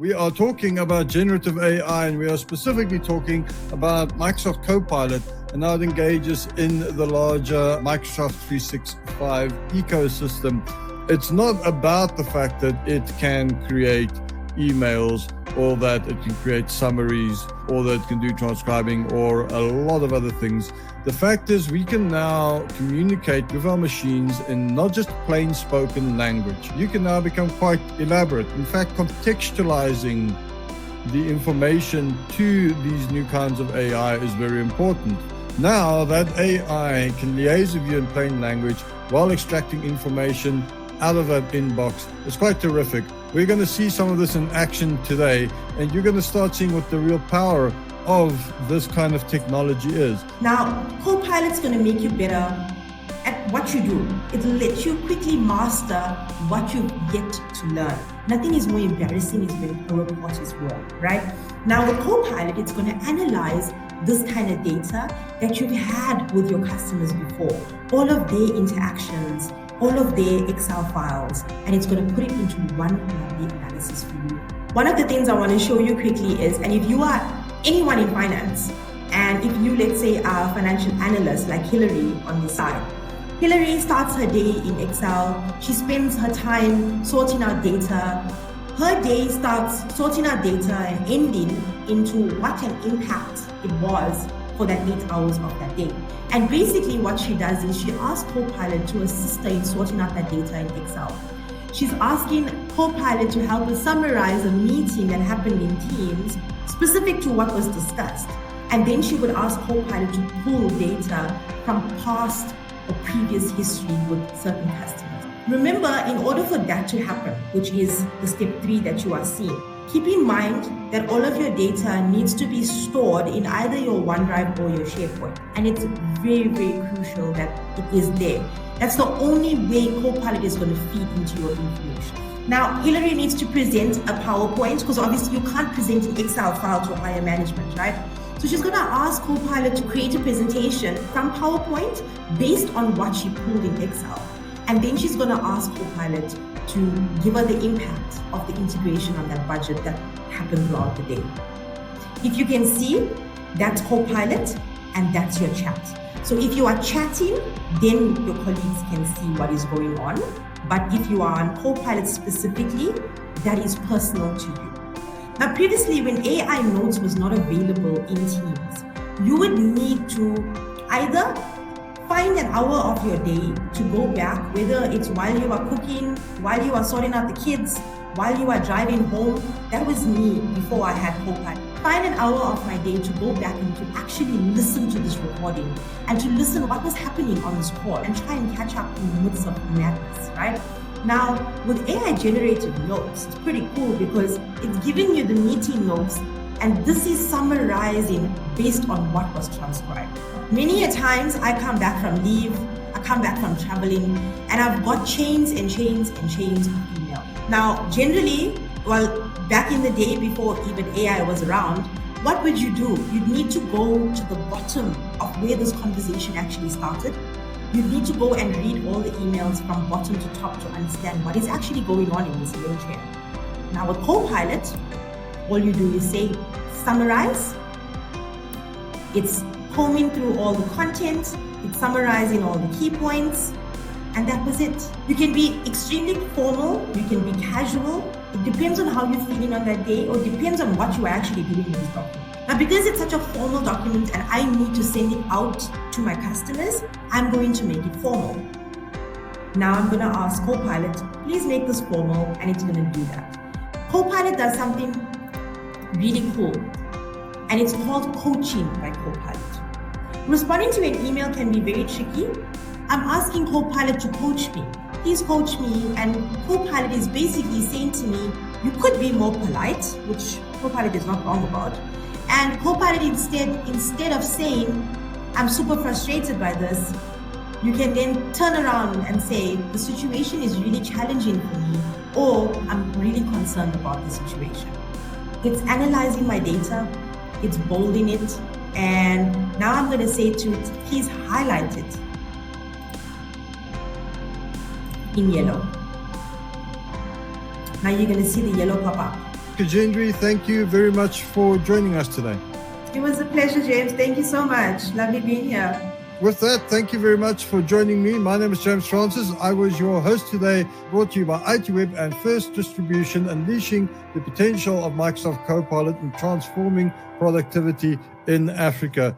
We are talking about generative AI, and we are specifically talking about Microsoft Copilot and how it engages in the larger Microsoft 365 ecosystem. It's not about the fact that it can create emails or that it can create summaries or that it can do transcribing or a lot of other things. The fact is we can now communicate with our machines in not just plain spoken language. You can now become quite elaborate. In fact, contextualizing the information to these new kinds of AI is very important. Now that AI can liaise with you in plain language while extracting information out of that inbox. It's quite terrific. We're going to see some of this in action today, and you're going to start seeing what the real power of this kind of technology is. Now, Copilot's going to make you better at what you do. It'll let you quickly master what you've yet to learn. Nothing is more embarrassing is when a report is wrong, right? Now with Copilot, it's going to analyze this kind of data that you've had with your customers before, all of their interactions, all of their Excel files, and it's going to put it into one lovely analysis for you. One of the things I want to show you quickly is, and if you are anyone in finance, and if you, let's say, are a financial analyst like Hillary on the side, Hillary starts her day in Excel. She spends her time sorting out data. Her day starts sorting out data and ending into what an impact it was for that 8 hours of that day. And basically what she does is she asks Copilot to assist her in sorting out that data in Excel. She's asking Copilot to help her summarize a meeting that happened in Teams specific to what was discussed. And then she would ask Copilot to pull data from past or previous history with certain customers. Remember, in order for that to happen, which is the step 3 that you are seeing, keep in mind that all of your data needs to be stored in either your OneDrive or your SharePoint. And it's very, very crucial that it is there. That's the only way Copilot is going to feed into your information. Now, Hillary needs to present a PowerPoint because obviously you can't present an Excel file to higher management, right? So she's going to ask Copilot to create a presentation from PowerPoint based on what she pulled in Excel. And then she's going to ask Copilot to give her the impact of the integration on that budget that happened throughout the day. If you can see, that's Copilot and that's your chat. So if you are chatting, then your colleagues can see what is going on. But if you are on Copilot specifically, that is personal to you. Now, previously, when AI Notes was not available in Teams, you would need to either find an hour of your day to go back, whether it's while you are cooking, while you are sorting out the kids, while you are driving home. That was me before I had Copilot. Find an hour of my day to go back and to actually listen to this recording and to listen what was happening on this call and try and catch up in the midst of madness, right? Now, with AI generated notes, it's pretty cool because it's giving you the meeting notes, and this is summarizing based on what was transcribed. Many a times I come back from leave, I come back from traveling, and I've got chains and chains and chains of email. Now, generally, well, back in the day before even AI was around, what would you do? You'd need to go to the bottom of where this conversation actually started. You need to go and read all the emails from bottom to top to understand what is actually going on in this mail chain. Now with Copilot, all you do is say, summarize. It's combing through all the content, it's summarizing all the key points, and that was it. You can be extremely formal, you can be casual. It depends on how you're feeling on that day, or it depends on what you are actually doing in this document. Now, because it's such a formal document and I need to send it out to my customers, I'm going to make it formal. Now I'm going to ask Copilot, please make this formal, and it's going to do that. Copilot does something really cool, and it's called coaching by Copilot. Responding to an email can be very tricky. I'm asking Copilot to coach me. Please coach me, and Copilot is basically saying to me, you could be more polite, which Copilot is not wrong about. And Copilot instead of saying, I'm super frustrated by this, you can then turn around and say, the situation is really challenging for me, or I'm really concerned about the situation. It's analyzing my data, it's bolding it, and now I'm going to say to it, please highlight it in yellow. Now you're going to see the yellow pop up. Gajendri, thank you very much for joining us today. It was a pleasure, James. Thank you so much. Lovely being here. With that, thank you very much for joining me. My name is James Francis. I was your host today, brought to you by ITWeb and First Distribution, unleashing the potential of Microsoft Copilot and transforming productivity in Africa.